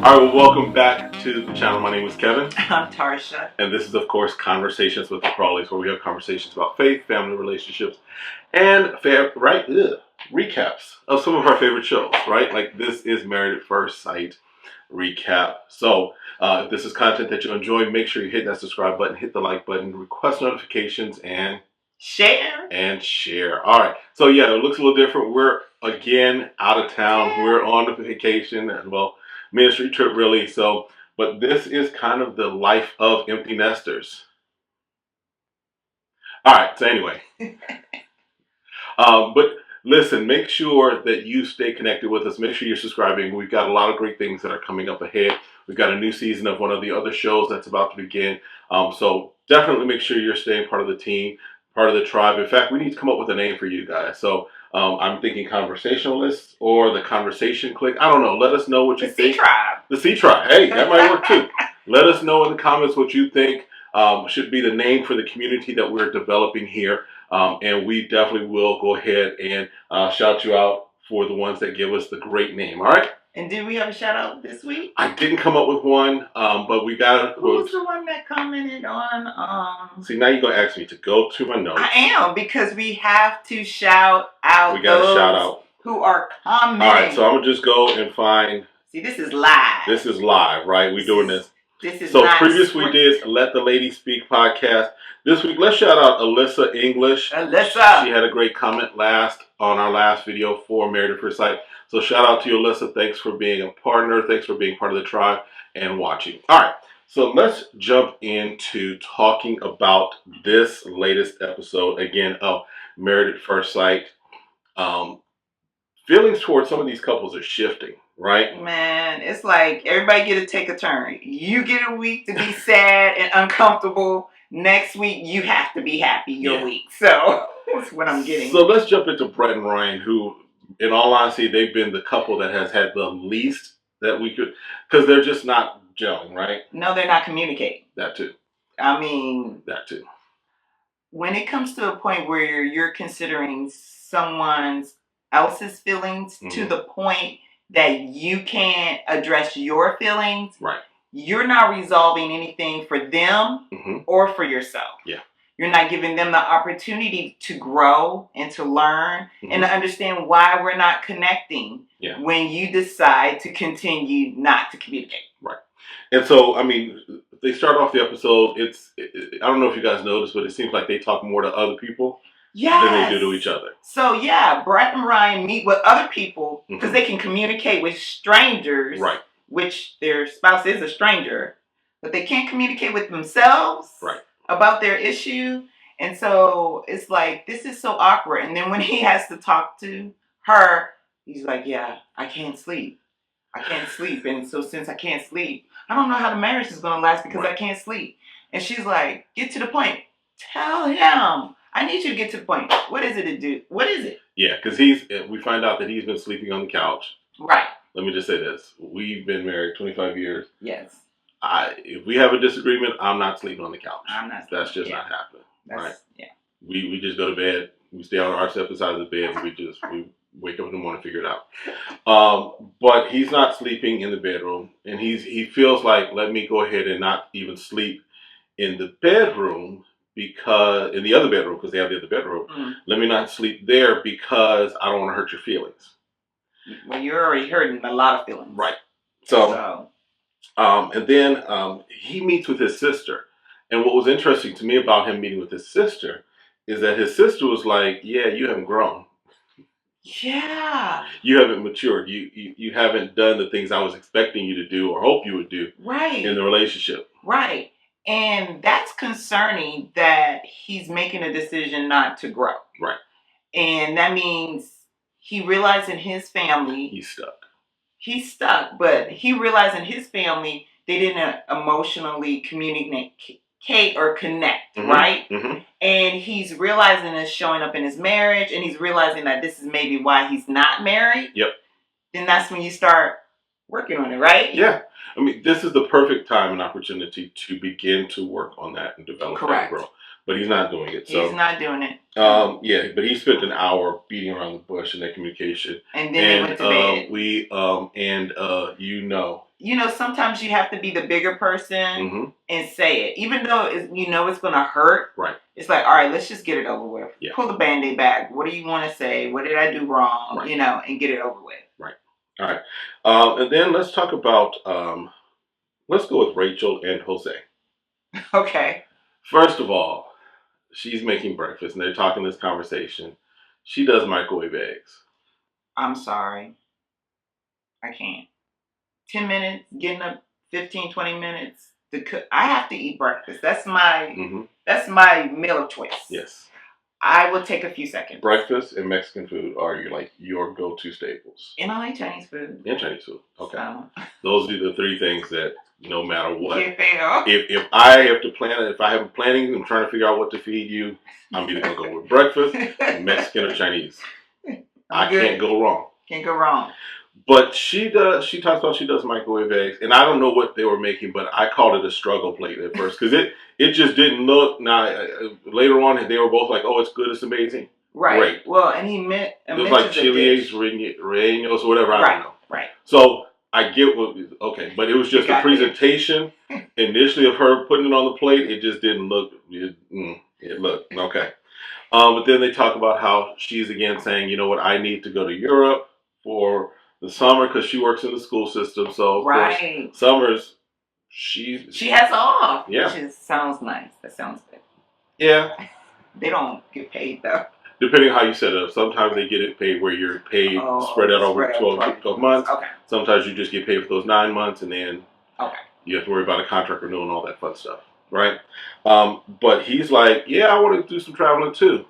All right, well, welcome back to the channel. My name is Kevin. I'm Tarsha. And this is, of course, Conversations with the Crawleys, where we have conversations about faith, family relationships, and recaps of some of our favorite shows, right? Like this is Married at First Sight recap. So if this is content that you enjoy, make sure you hit that subscribe button, hit the like button, request notifications, and share. All right. So yeah, it looks a little different. We're again out of town. Yeah. We're on a vacation and ministry trip really. So, but this is kind of the life of empty nesters. All right. So anyway, but listen, make sure that you stay connected with us. Make sure you're subscribing. We've got a lot of great things that are coming up ahead. We've got a new season of one of the other shows that's about to begin. So definitely make sure you're staying part of the team, part of the tribe. In fact, we need to come up with a name for you guys. So I'm thinking conversationalists or the conversation clique. I don't know. Let us know what you think. The C Tribe. Hey, that might work too. Let us know in the comments what you think should be the name for the community that we're developing here. And we definitely will go ahead and shout you out for the ones that give us the great name. All right? And did we have a shout out this week? I didn't come up with one, but we got Who was the one that commented on? See, now you're going to ask me to go to my notes. I am, because we have to shout out we got to shout out who are commenting. All right, so I'm going to just go and find. See, this is live. This is live, right? We're doing this. This is so previous we did Let the Lady Speak podcast. This week, let's shout out Alyssa English. Alyssa. She had a great comment on our last video for Married at First Sight. So shout out to you, Alyssa. Thanks for being a partner. Thanks for being part of the tribe and watching. All right, so let's jump into talking about this latest episode, again, of Married at First Sight. Feelings towards some of these couples are shifting, right? Man, it's like everybody get to take a turn. You get a week to be sad and uncomfortable. Next week, you have to be happy your week. So that's what I'm getting. So let's jump into Brett and Ryan, who, in all honesty, they've been the couple that has had the least that we could, because they're just not gelling, right? No, they're not communicating. That too. I mean, that too. When it comes to a point where you're considering someone else's feelings to the point that you can't address your feelings, right? You're not resolving anything for them or for yourself. Yeah. You're not giving them the opportunity to grow and to learn and to understand why we're not connecting when you decide to continue not to communicate. Right. And so, I mean, they start off the episode, I don't know if you guys noticed, but it seems like they talk more to other people than they do to each other. So, yeah, Brett and Ryan meet with other people because they can communicate with strangers. Right. Which their spouse is a stranger, but they can't communicate with themselves about their issue. And so it's like, this is so awkward. And then when he has to talk to her, he's like, yeah, I can't sleep. And so since I can't sleep, I don't know how the marriage is going to last because I can't sleep. And she's like, get to the point. Tell him. I need you to get to the point. What is it to do? What is it? Yeah, because we find out that he's been sleeping on the couch. Right. Let me just say this. We've been married 25 years. Yes. If we have a disagreement, I'm not sleeping on the couch. I'm not sleeping. That's just not happening. Right? Yeah. We just go to bed. We stay on our separate sides of the bed. And we wake up in the morning and figure it out. But he's not sleeping in the bedroom. And he feels like, let me go ahead and not even sleep in the bedroom in the other bedroom, because they have the other bedroom. Let me not sleep there because I don't want to hurt your feelings. Well, you're already hurting a lot of feelings. Right. So and then he meets with his sister. And what was interesting to me about him meeting with his sister is that his sister was like, yeah, you haven't grown. Yeah. You haven't matured. You haven't done the things I was expecting you to do or hope you would do in the relationship. Right. And that's concerning that he's making a decision not to grow. Right. And that means he realized in his family... He's stuck, but he realized in his family they didn't emotionally communicate or connect, right? And he's realizing it's showing up in his marriage, and he's realizing that this is maybe why he's not married. Yep. Then that's when you start working on it, right? Yeah. I mean, this is the perfect time and opportunity to begin to work on that and develop that and grow. But he's not doing it. So he's not doing it. Yeah, but he spent an hour beating around the bush in that communication. And then they went to bed. You know, sometimes you have to be the bigger person Mhm. and say it. Even though it's going to hurt. Right. It's like, all right, let's just get it over with. Yeah. Pull the Band-Aid back. What do you want to say? What did I do wrong? Right. And get it over with. Right. All right. And then let's talk about, let's go with Rachel and Jose. Okay. First of all, she's making breakfast and they're talking this conversation. She does microwave eggs. I'm sorry. I can't. 10 minutes, getting up 15, 20 minutes to cook. I have to eat breakfast. That's my meal of choice. Yes. I will take a few seconds. Breakfast and Mexican food are your go-to staples. And I like Chinese food. And Chinese food. Okay. So. Those are the three things that no matter what. Can't fail. If I have to plan it, if I have planning, I'm trying to figure out what to feed you, I'm either gonna go with breakfast, Mexican or Chinese. I can't go wrong. Can't go wrong. But she talks about she does microwave eggs, and I don't know what they were making, but I called it a struggle plate at first because it just didn't look. Now later on, they were both like, "Oh, it's good, it's amazing." Right. Great. Well, and he meant it was like chiles, rellenos, or whatever. I don't know. Right. So I get but it was just the presentation initially of her putting it on the plate. It just didn't look. It looked okay. But then they talk about how she's again saying, you know what, I need to go to Europe for the summer because she works in the school system. So of course, summers she has off. Yeah. Which sounds nice. That sounds good. Yeah. They don't get paid though. Depending on how you set it up. Sometimes they get it paid where you're paid spread out over 12 months. Okay. Sometimes you just get paid for those 9 months and then you have to worry about a contract renewal and all that fun stuff. Right? But he's like, yeah, I want to do some traveling too.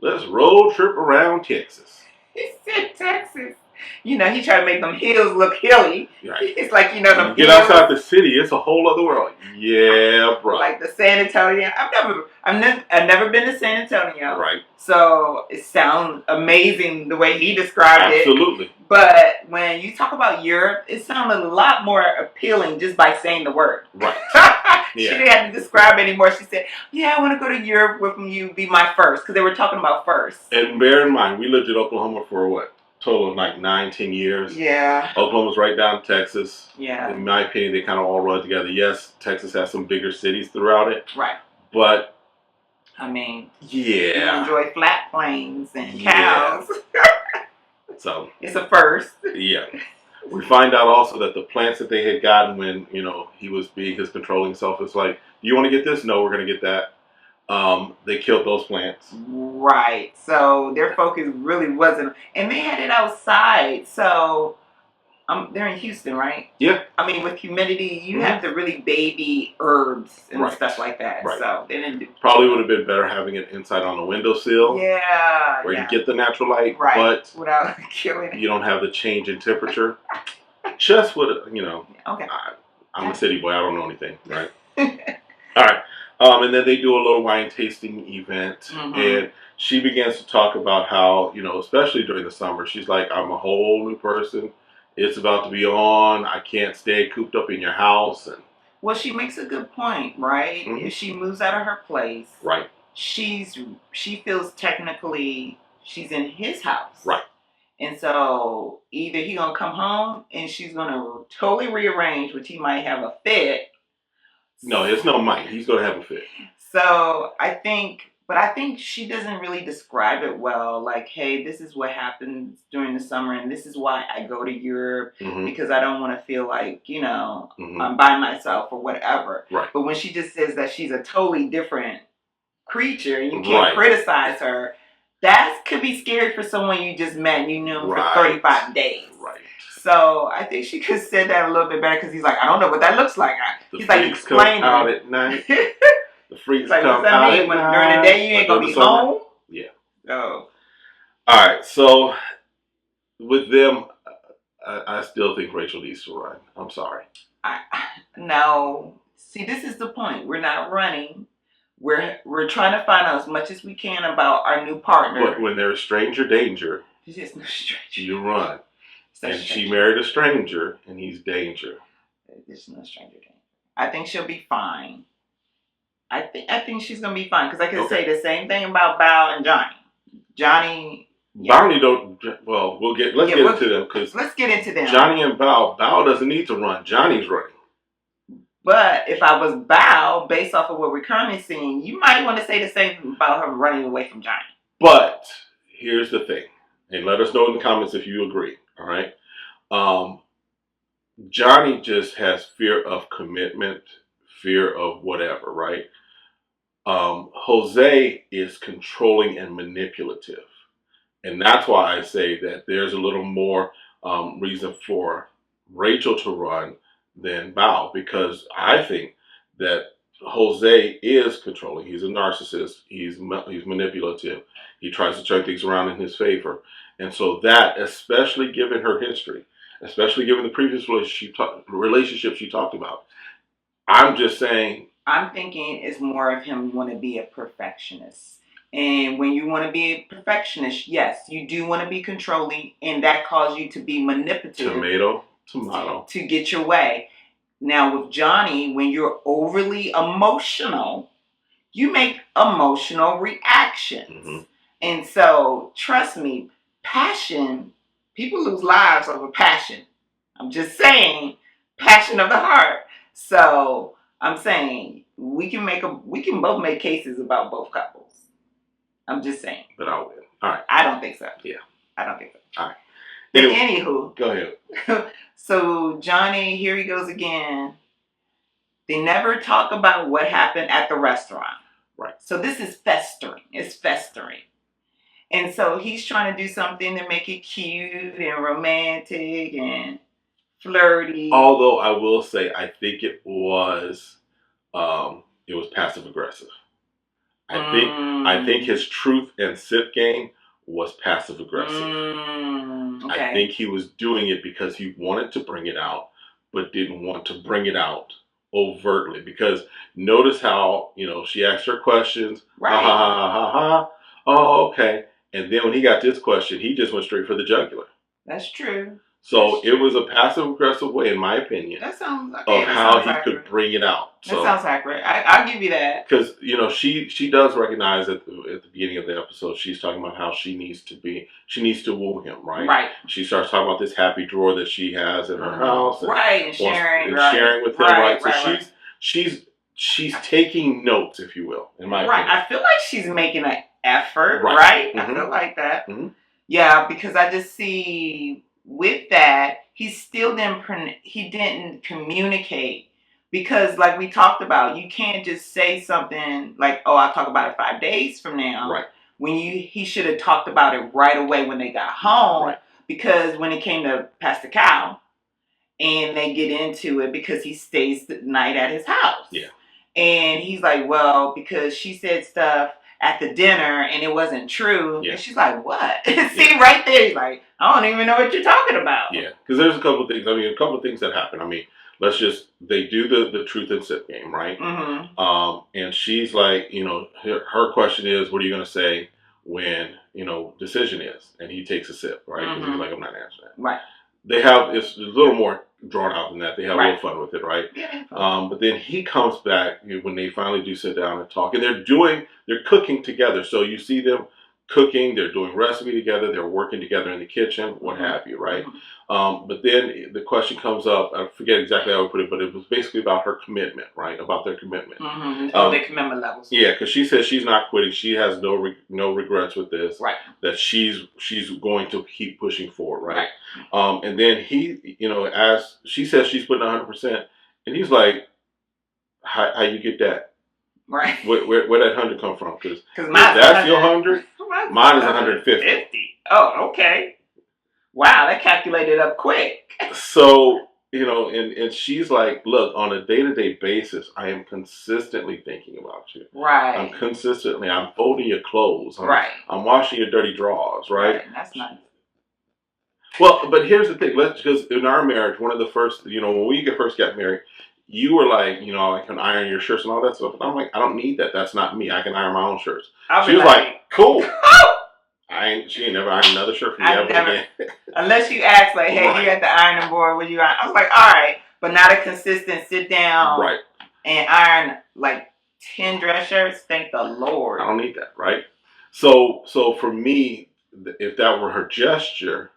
Let's road trip around Texas. He said Texas. He tried to make them hills look hilly. Right. It's like, the get outside the city, it's a whole other world. Yeah, bro. Like the San Antonio. I've never been to San Antonio. Right. So it sounds amazing the way he described it. Absolutely. But when you talk about Europe, it sounded a lot more appealing just by saying the word. Right. She didn't have to describe it anymore. She said, yeah, I want to go to Europe with you, be my first. Because they were talking about first. And bear in mind, we lived in Oklahoma for what? Total of like 9-10 years. Yeah. Oklahoma's right down Texas. Yeah. In my opinion, they kind of all run together. Yes, Texas has some bigger cities throughout it. Right. But I mean, yeah, you enjoy flat plains and cows. So it's a first. Yeah. We find out also that the plants that they had gotten when, he was being his controlling self, it's like, do you want to get this? No, we're going to get that. They killed those plants. Right. So their focus really wasn't, and they had it outside. So they're in Houston, right? Yeah. I mean, with humidity, you have to really baby herbs and stuff like that. Right. So they didn't do. Probably would have been better having it inside on a windowsill. Yeah. Where you get the natural light, but without killing it. You don't have the change in temperature. Just would Okay. I'm a city boy. I don't know anything, right? All right. And then they do a little wine tasting event, and she begins to talk about how, especially during the summer, she's like, I'm a whole new person. It's about to be on. I can't stay cooped up in your house. And well, she makes a good point, right? If she moves out of her place, right, she feels technically she's in his house, right. And so either he's gonna come home and she's gonna totally rearrange, which he might have a fit. No, it's no might. He's gonna have a fit. So I think she doesn't really describe it well. Like, hey, this is what happens during the summer, and this is why I go to Europe because I don't want to feel like I'm by myself or whatever. Right. But when she just says that she's a totally different creature, and you can't criticize her. That could be scary for someone you just met and you knew him for 35 days. Right. So I think she could have said that a little bit better because he's like, I don't know what that looks like. He's like explaining out at night. The freaks like, come what's that out mean? at When, night. during the day you ain't gonna be home? Yeah. Oh. All right. So with them, I still think Rachel needs to run. I'm sorry. No. See, this is the point. We're not running. We're trying to find out as much as we can about our new partner. But when there's stranger danger, there's just no stranger. you run. And she married a stranger, and he's danger. There's no stranger danger. I think she'll be fine. I think she's gonna be fine because I could say the same thing about Bao and Johnny. Johnny. Bonnie don't. Well, let's get into them because let's get into them. Johnny and Bao. Bao doesn't need to run. Johnny's running. But if I was Bao, based off of what we're currently seeing, you might want to say the same about her running away from Johnny. But here's the thing, and let us know in the comments if you agree. All right. Johnny just has fear of commitment, fear of whatever, right? Jose is controlling and manipulative. And that's why I say that there's a little more reason for Rachel to run than Bao, because I think that Jose is controlling. He's a narcissist. He's manipulative. He tries to turn things around in his favor. And so that, especially given her history, especially given the previous relationships she talked about, I'm just saying. I'm thinking it's more of him want to be a perfectionist. And when you want to be a perfectionist, yes, you do want to be controlling, and that causes you to be manipulative. Tomato. To get your way. Now with Johnny, when you're overly emotional, you make emotional reactions. Mm-hmm. And so, trust me, passion, people lose lives over passion. I'm just saying, passion of the heart. So I'm saying we can both make cases about both couples. I'm just saying. But I'll win. All right. I don't think so. Yeah. I don't think so. All right. Anywho. Go ahead. So Johnny, here he goes again. They never talk about what happened at the restaurant. Right. So this is festering. It's festering. And so he's trying to do something to make it cute and romantic and flirty. Although I will say, I think it was passive aggressive. I think his truth and sip game was passive aggressive. Okay. I think he was doing it because he wanted to bring it out, but didn't want to bring it out overtly. Because notice how, she asked her questions. Right. Ha ha ha ha ha. Oh, okay. And then when he got this question, he just went straight for the jugular. That's true. So it was a passive aggressive way, in my opinion, of how he could bring it out. That sounds accurate. I'll give you that. Because she does recognize at the beginning of the episode, she's talking about how she needs to woo him, right? Right. She starts talking about this happy drawer that she has in her house, and sharing with him, right? So she's taking notes, if you will, in my opinion. I feel like she's making an effort, right? Mm-hmm. I feel like that. Mm-hmm. Yeah, because I just see. With that, he didn't communicate, because like we talked about, you can't just say something like, "Oh, I'll talk about it 5 days from now." Right. When he should have talked about it right away when they got home, right. Because when it came to Pastor Cow, and they get into it because he stays the night at his house. Yeah. And he's like, "Well, because she said stuff at the dinner and it wasn't true." Yeah. And she's like, "What?" See, right there, he's like, "I don't even know what you're talking about." Yeah, because there's a couple of things that happen. They do the truth and sip game, right? Mm-hmm. And she's like, her question is, what are you going to say when, decision is? And he takes a sip, right? Because he's like, I'm not answering that. Right. It's a little more drawn out than that. They have a little fun with it, right? Yeah. But then he comes back when they finally do sit down and talk, and they're cooking together. So you see them cooking, they're doing recipe together, they're working together in the kitchen, what have you, right? But then the question comes up, I forget exactly how I put it, but it was basically about her commitment, right? About their commitment. Their commitment levels. Yeah, because she says she's not quitting. She has no regrets with this. Right. That she's going to keep pushing forward, right? And then he, as she says she's putting 100%, and he's like, how you get that? Right. Where that 100 come from? Because that's your 100. Mine is 150. Oh, okay. Wow, that calculated up quick. So, and she's like, look, on a day-to-day basis, I am consistently thinking about you. Right. I'm folding your clothes. I'm washing your dirty drawers, right? That's nice. Well, but here's the thing. Because in our marriage, one of the first, when we first got married, you were like, I can iron your shirts and all that stuff. And I'm like, I don't need that. That's not me. I can iron my own shirts. She was like, cool. She ain't never ironed another shirt for me ever again. Unless you ask, like, hey, you at the ironing board, would you iron? I was like, all right, but not a consistent sit down and iron like 10 dress shirts. Thank the Lord. I don't need that, right? So for me, if that were her gesture,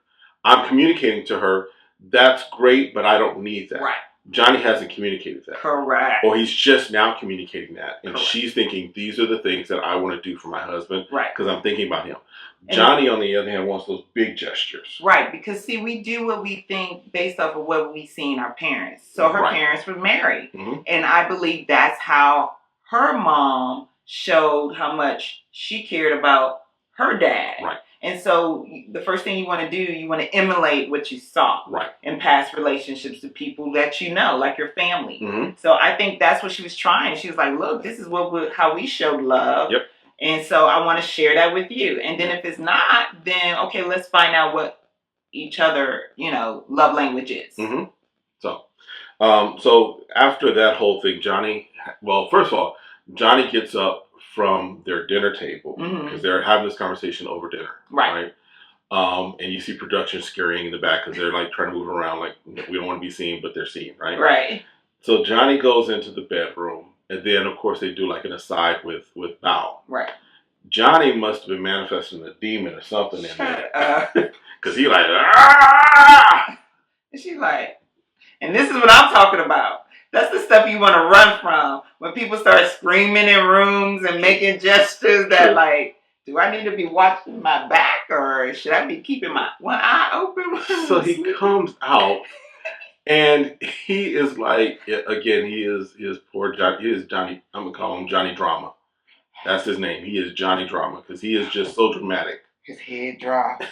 I'm communicating to her, that's great, but I don't need that. Right. Johnny hasn't communicated that. Correct. Or he's just now communicating that. And Correct. She's thinking, these are the things that I want to do for my husband. Right. Because I'm thinking about him. Johnny, on the other hand, wants those big gestures. Right. Because, see, we do what we think based off of what we see in our parents. So her parents were married. Mm-hmm. And I believe that's how her mom showed how much she cared about her dad. Right. And so the first thing you want to do, you want to emulate what you saw in past relationships to people that you know, like your family. Mm-hmm. So I think that's what she was trying. She was like, look, this is how we showed love. Yep. And so I want to share that with you. And then if it's not, then, okay, let's find out what each other, love language is. Mm-hmm. So after that whole thing, first of all, Johnny gets up from their dinner table because they're having this conversation over dinner, right? And you see production scurrying in the back because they're like trying to move around, like we don't want to be seen, but they're seen, right? Right. So Johnny goes into the bedroom, and then of course they do like an aside with Bao. Right. Johnny must have been manifesting a demon or something in there because he like ah, and she's like, and this is what I'm talking about. That's the stuff you want to run from when people start screaming in rooms and making gestures that like, do I need to be watching my back or should I be keeping my one eye open? So he comes out and he is like, again, he is poor Johnny. He is Johnny. I'm going to call him Johnny Drama. That's his name. He is Johnny Drama because he is just so dramatic. His head drops.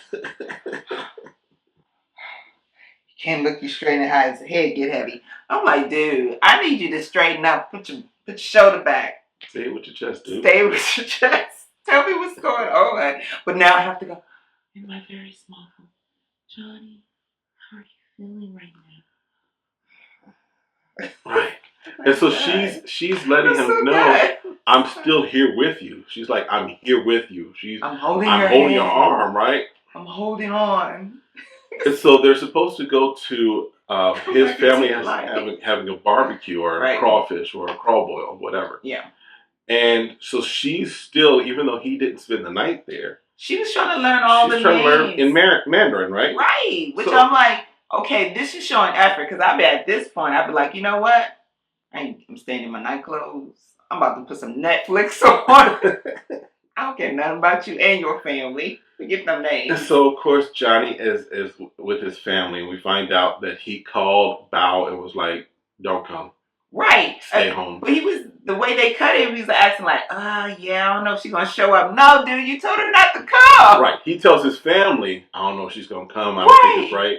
Can't look you straight in the eye. His head get heavy. I'm like, dude, I need you to straighten up. Put your shoulder back. Say it with your chest, dude. Stay with your chest. Tell me what's going on. But now I have to go, in my very small phone, Johnny, how are you feeling right now? Right. And so she's letting him know, I'm still here with you. She's like, I'm here with you. I'm holding your arm, right? I'm holding on. And so they're supposed to go to his family having a barbecue or a crawfish or a crawl boil, whatever. Yeah. And so she's still, even though he didn't spend the night there, she was trying to learn all the names. She's trying to learn in Mandarin, right? Right. Which I'm like, okay, this is showing effort because I'd be at this point, I'd be like, you know what? I'm staying in my night clothes. I'm about to put some Netflix on. I don't care nothing about you and your family. Forget them names. And so, of course, Johnny is with his family, and we find out that he called Bao and was like, don't come. Right. Stay home. But the way they cut it, he was asking like, yeah, I don't know if she's going to show up. No, dude, you told her not to come. Right. He tells his family, I don't know if she's going to come. I don't think it's right.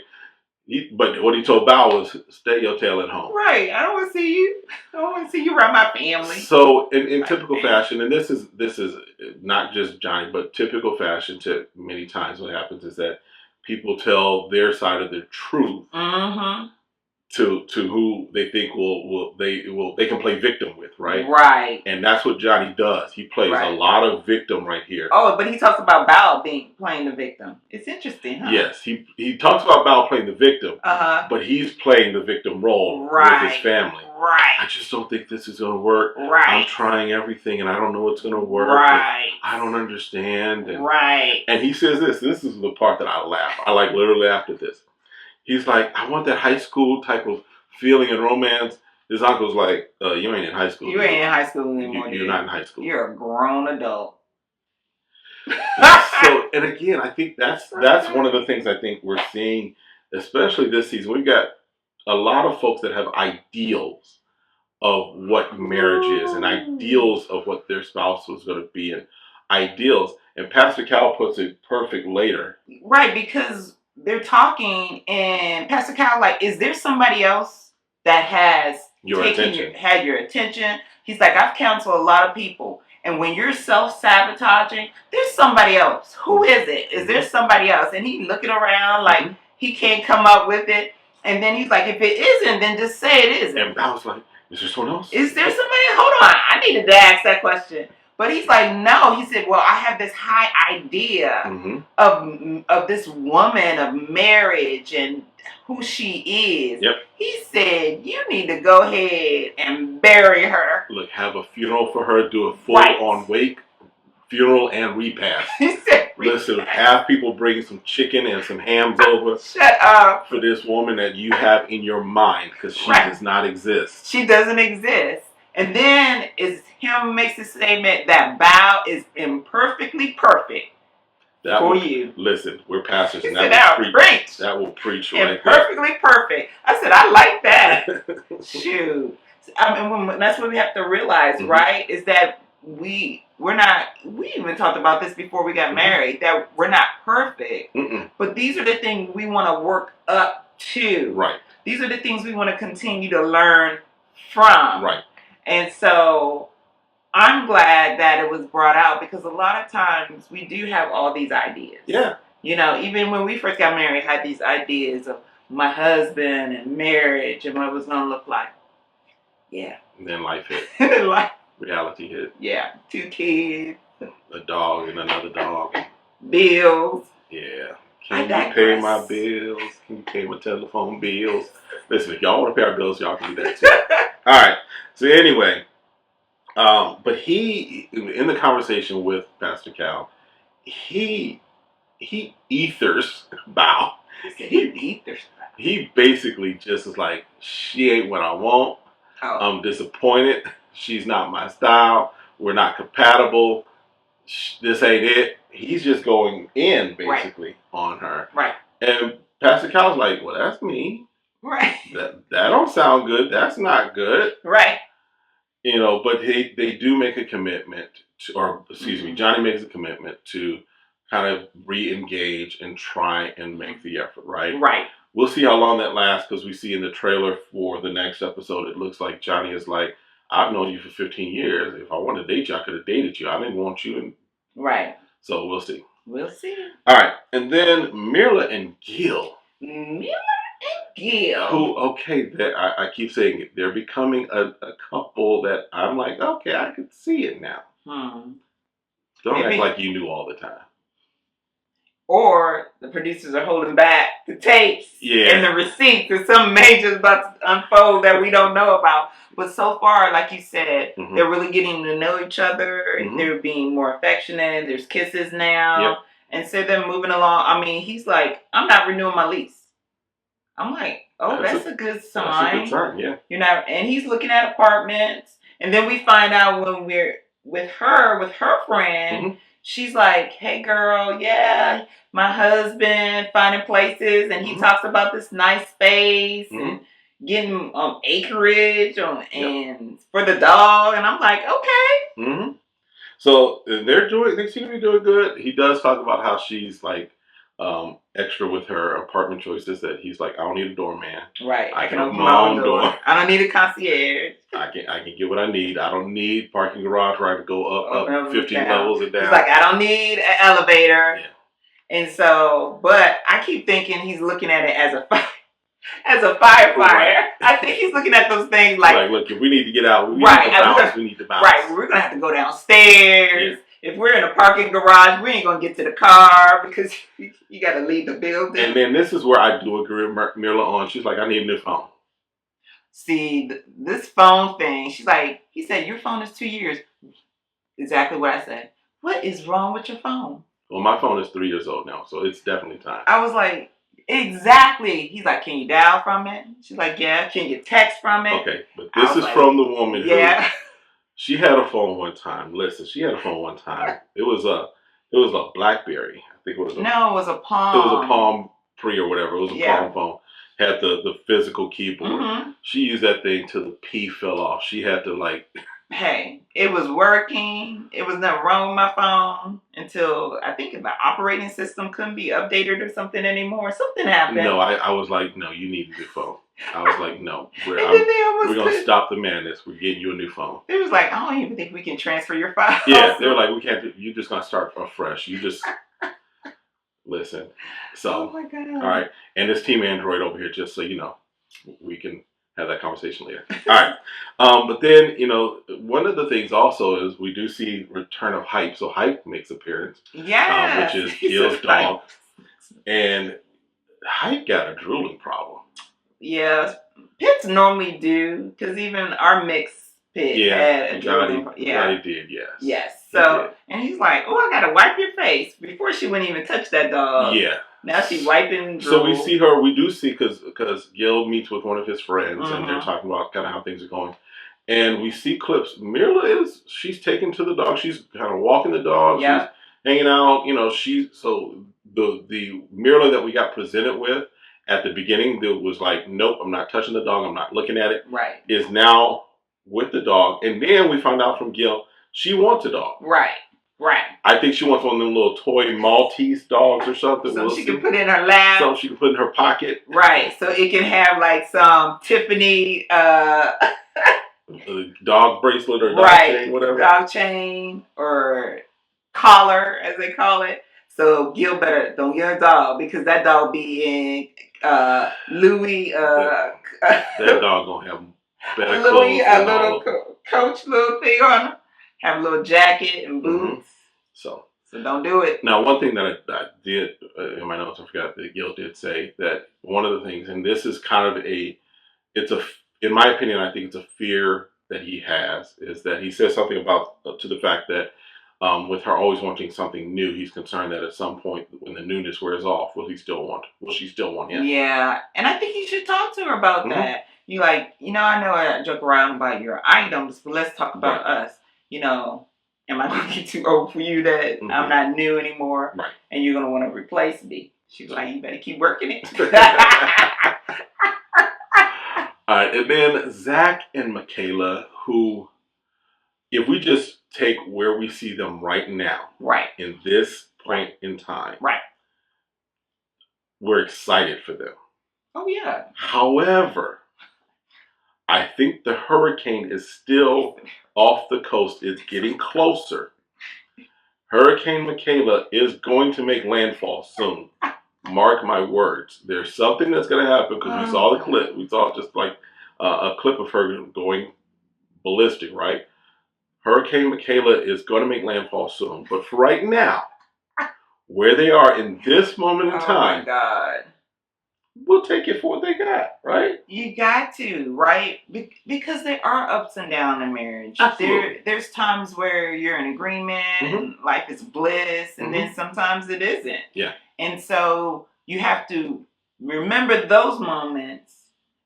But what he told Bao was, stay your tail at home. Right. I don't want to see you. I don't want to see you around my family. So in typical fashion, and this is not just Johnny, but typical fashion to many times what happens is that people tell their side of the truth to who they think they can play victim with, right? Right. And that's what Johnny does. He plays a lot of victim right here. Oh, but he talks about Bao playing the victim. It's interesting, huh? Yes, he talks about Bao playing the victim, but he's playing the victim role with his family. Right. I just don't think this is going to work. Right. I'm trying everything and I don't know what's going to work. Right. I don't understand. And, right. And he says this is the part that I laugh. I like literally laughed at this. He's like, I want that high school type of feeling and romance. His uncle's like, you ain't in high school. You ain't in high school anymore. You're not in high school. You're a grown adult. So, and again, I think that's one of the things I think we're seeing, especially this season. We've got a lot of folks that have ideals of what marriage is and ideals of what their spouse was going to be and ideals. And Pastor Cal puts it perfect later. Right, because they're talking and Pastor Cal like, is there somebody else that has had your attention? He's like, I've counseled a lot of people. And when you're self-sabotaging, there's somebody else. Who is it? Is there somebody else? And he's looking around like he can't come up with it. And then he's like, if it isn't, then just say it isn't. And I was like, is there someone else? Is there somebody? Hold on. I needed to ask that question. But he's like, no. He said, well, I have this high idea of this woman, of marriage and who she is. Yep. He said, you need to go ahead and bury her. Look, have a funeral for her, do a full-on wake, funeral, and repast. He said, listen, have people bring some chicken and some hams over. Shut up. For this woman that you have in your mind, because she does not exist. She doesn't exist. And then is him makes the statement that Bao is imperfectly perfect for you. Listen, we're pastors, and that will preach. That will preach right there. Imperfectly perfect. I said, I like that. Shoot. I mean, that's what we have to realize, right? Is that we even talked about this before we got married, that we're not perfect. But these are the things we want to work up to. Right. These are the things we want to continue to learn from. Right. And so I'm glad that it was brought out, because a lot of times we do have all these ideas. Yeah. You know, even when we first got married, I had these ideas of my husband and marriage and what it was going to look like. Yeah. And then life hit. Reality hit. Yeah. 2 kids. A dog and another dog. Bills. Yeah. Can you pay my bills? Can you pay my telephone bills? Listen, if y'all want to pay our bills, y'all can do that too. All right. So anyway, but he, in the conversation with Pastor Cal, he ethers Bao. He basically just is like, she ain't what I want. I'm disappointed. She's not my style. We're not compatible. This ain't it. He's just going in basically on her. Right. And Pastor Cal's like, well, that's me. Right. That don't sound good. That's not good. Right. You know, but they do make a commitment to, or excuse me, Johnny makes a commitment to kind of re-engage and try and make the effort, right? Right. We'll see how long that lasts, because we see in the trailer for the next episode, it looks like Johnny is like, I've known you for 15 years. If I wanted to date you, I could have dated you. I didn't want you. And right. So we'll see. We'll see. All right. And then Myrla and Gil. Myrla and Gil. Who, okay, I keep saying it. They're becoming a couple that I'm like, okay, I can see it now. Don't act like you knew all the time. Or the producers are holding back the tapes and the receipts. There's something major about to unfold that we don't know about. But so far, like you said, they're really getting to know each other. They're being more affectionate. There's kisses now. Yep. And so they're moving along. I mean, he's like, I'm not renewing my lease. I'm like, oh, that's a good sign. That's a good sign, yeah. You know, and he's looking at apartments. And then we find out when we're with her friend, she's like, hey, girl, yeah, my husband finding places. And he talks about this nice space and getting acreage and for the dog. And I'm like, okay. So they seem to be doing good. He does talk about how she's like extra with her apartment choices, that he's like, I don't need a doorman. Right. I can open my own door. I don't need a concierge. I can get what I need. I don't need parking garage where I can go up 15 levels and down. He's like, I don't need an elevator. Yeah. And so, but I keep thinking he's looking at it as a firefighter. Right. I think he's looking at those things like look, if we need to get out, we need to bounce. Right, we're going to have to go downstairs. Yeah. If we're in a parking garage, we ain't going to get to the car because you got to leave the building. And then this is where I do agree with Myrla on. She's like, I need a new phone. See, this phone thing, she's like, he said, your phone is 2 years. Exactly what I said. What is wrong with your phone? Well, my phone is 3 years old now, so it's definitely time. I was like, exactly. He's like, can you dial from it? She's like, yeah. Can you text from it? Okay, but this is like, from the woman who she had a phone one time. Listen, she had a phone one time. It was a BlackBerry. I think it was. It was a Palm. It was a Palm Pre or whatever. It was a Palm phone. Had the physical keyboard. She used that thing till the P fell off. She had to like. Hey, it was working. It was nothing wrong with my phone until I think the operating system couldn't be updated or something anymore. Something happened. No, I was like, no, you need a new phone. I was like, no, we're going to stop the madness. We're getting you a new phone. It was like, I don't even think we can transfer your files. Yeah, they were like, we can't. You're just going to start afresh. You just listen. So, oh my God. All right, and this Team Android over here, just so you know, we can have that conversation later. All right. But then, one of the things also is we do see return of Hype. So Hype makes appearance. Yeah. Which is Gil's dog. And Hype got a drooling problem. Yeah. Pits normally do, because even our mixed pit had a drooling. Yeah, he did, yes. Yes. So, and he's like, oh, I got to wipe your face. Before she wouldn't even touch that dog. Yeah. Now she's wiping. So we see her. We do see because Gil meets with one of his friends, and they're talking about kind of how things are going. And we see clips. Myrla she's taken to the dog. She's kind of walking the dog. Yeah. She's hanging out. The Myrla that we got presented with at the beginning that was like, nope, I'm not touching the dog. I'm not looking at it. Right. Is now with the dog, and then we find out from Gil she wants a dog. Right. Right. I think she wants one of them little toy Maltese dogs or something. So she can put it in her lap. So she can put it in her pocket. Right. So it can have like some Tiffany dog bracelet or dog chain, whatever. Dog chain or collar, as they call it. So Gil better don't get a dog, because that dog be in Louis. That dog gonna have better Louis, clothes. a little Coach little thing on him. Have a little jacket and boots. So don't do it. Now, one thing that I did in my notes, I forgot that Gil did say that one of the things, and this is kind of in my opinion, I think it's a fear that he has, is that he says something about to the fact that with her always wanting something new, he's concerned that at some point when the newness wears off, will she still want him? Yeah, and I think you should talk to her about that. You I know I joke around about your items, but let's talk about us. Am I going to get too old for you that I'm not new anymore? Right. And you're going to want to replace me? She's like, you better keep working it. All right. And then Zach and Michaela, who, if we just take where we see them right now, in this point in time, we're excited for them. Oh, yeah. However, I think the hurricane is still off the coast. It's getting closer. Hurricane Michaela is going to make landfall soon. Mark my words. There's something that's going to happen, because we saw the clip. We saw just like a clip of her going ballistic, right? Hurricane Michaela is going to make landfall soon. But for right now, where they are in this moment in time, oh my God, we'll take it for what they got, right? You got to, right? Because there are ups and downs in marriage. Absolutely. There's times where you're in agreement and life is bliss, and then sometimes it isn't. Yeah. And so you have to remember those moments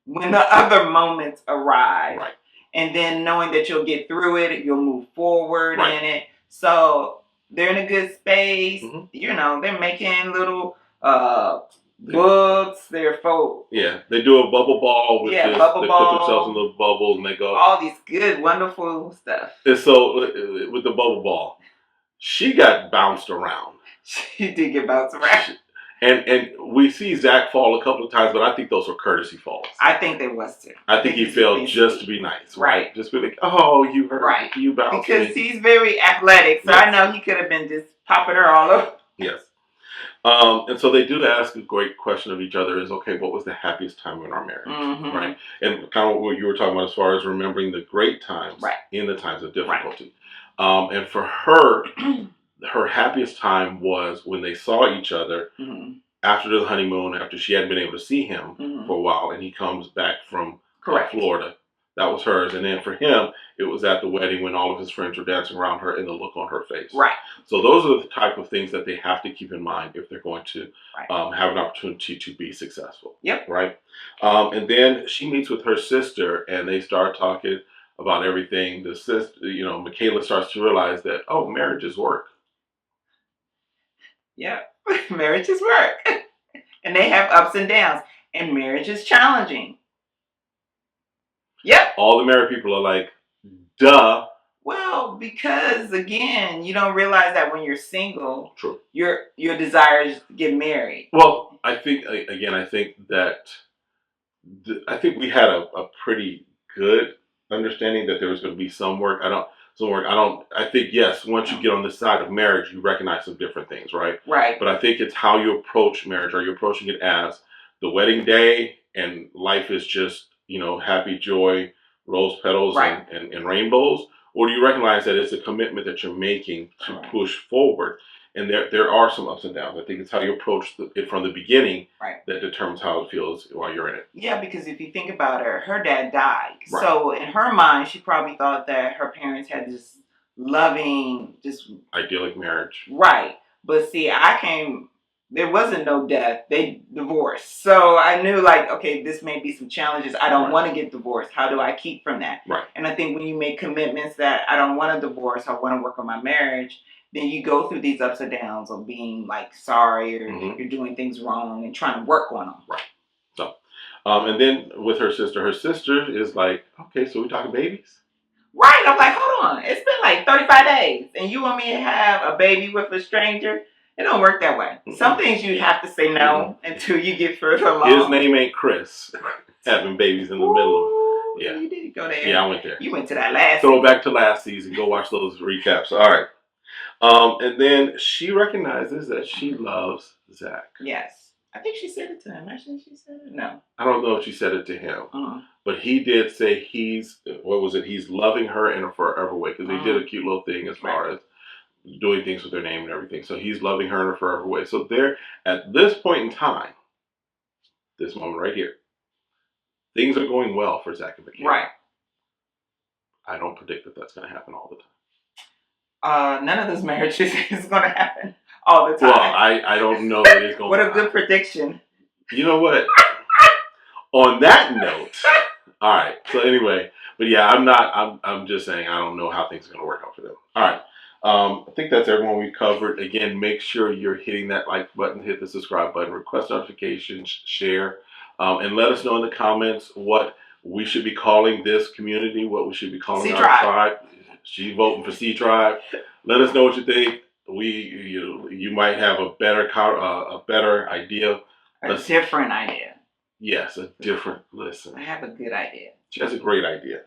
when the other moments arrive. Right. And then knowing that you'll get through it, you'll move forward in it. So they're in a good space. They're making little books, they're folk. Yeah, they do a bubble ball with this. Bubble they ball. Put themselves in little bubbles and they go. All these good, wonderful stuff. And so with the bubble ball, she got bounced around. She did get bounced around. And we see Zach fall a couple of times, but I think those were courtesy falls. I think they was too. I think he fell just to be nice, right? Just be like, oh, you hurt, right? You bounced because me. He's very athletic, so I know he could have been just popping her all over. Yes. And so they do ask a great question of each other is, okay, what was the happiest time in our marriage, right? And kind of what you were talking about as far as remembering the great times in the times of difficulty. And for her, her happiest time was when they saw each other after the honeymoon, after she hadn't been able to see him for a while, and he comes back from Florida. That was hers. And then for him, it was at the wedding when all of his friends were dancing around her and the look on her face. Right. So those are the type of things that they have to keep in mind if they're going to have an opportunity to be successful. Yep. Right. And then she meets with her sister and they start talking about everything. The sister, Michaela starts to realize that, oh, marriage is work. Yeah. Marriage is work. And they have ups and downs. And marriage is challenging. Yep. All the married people are like, duh. Well, because again, you don't realize that when you're single, your desire is to get married. Well, I think that I think we had a pretty good understanding that there was going to be some work. I think, yes, once you get on this side of marriage, you recognize some different things, right? Right. But I think it's how you approach marriage. Are you approaching it as the wedding day and life is just, happy, joy, rose petals, Right. and rainbows? Or do you recognize that it's a commitment that you're making to Correct. push forward? And there are some ups and downs. I think it's how you approach it from the beginning Right. that determines how it feels while you're in it. Yeah, because if you think about her dad died. Right. So in her mind, she probably thought that her parents had this loving, just idyllic marriage. Right. But see, there wasn't no death. They divorced. So I knew, like, okay, this may be some challenges. I don't Right. want to get divorced. How do I keep from that? Right. And I think when you make commitments that I don't want a divorce, I want to work on my marriage, then you go through these ups and downs of being like sorry or you're doing things wrong and trying to work on them. Right. So, and then with her sister is like, okay, so we talking babies? Right. I'm like, hold on. It's been like 35 days and you want me to have a baby with a stranger? It don't work that way. Mm-hmm. Some things you have to say no until you get further along. His name ain't Chris. Having babies in the middle of You did go there. Yeah, I went there. You went to that last Throw back to last season. Go watch those recaps. All right. And then she recognizes that she loves Zach. Yes. I think she said it to him. Actually, she said it. No. I don't know if she said it to him. But he did say he's loving her in a forever way. Because they did a cute little thing as far as doing things with their name and everything. So he's loving her in a forever way. So there, at this point in time, this moment right here, things are going well for Zach and Michaela. Right. I don't predict that that's going to happen all the time. None of those marriages is going to happen all the time. Well, I don't know that it's going to What a good prediction. You know what? On that note, all right. So anyway, but yeah, I'm just saying I don't know how things are going to work out for them. All right. I think that's everyone we covered. Again, make sure you're hitting that like button, hit the subscribe button, request notifications, share, and let us know in the comments what we should be calling this community, what we should be calling our tribe. She's voting for C Tribe. Let us know what you think. You might have a better idea. A different idea. Yes, a different listen. I have a good idea. She has a great idea.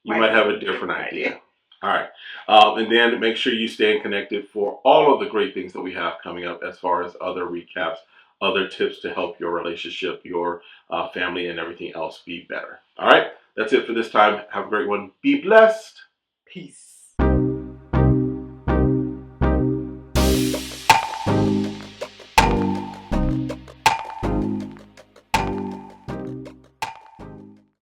You might have a different idea. All right. And then make sure you stay connected for all of the great things that we have coming up as far as other recaps, other tips to help your relationship, your family, and everything else be better. All right. That's it for this time. Have a great one. Be blessed. Peace.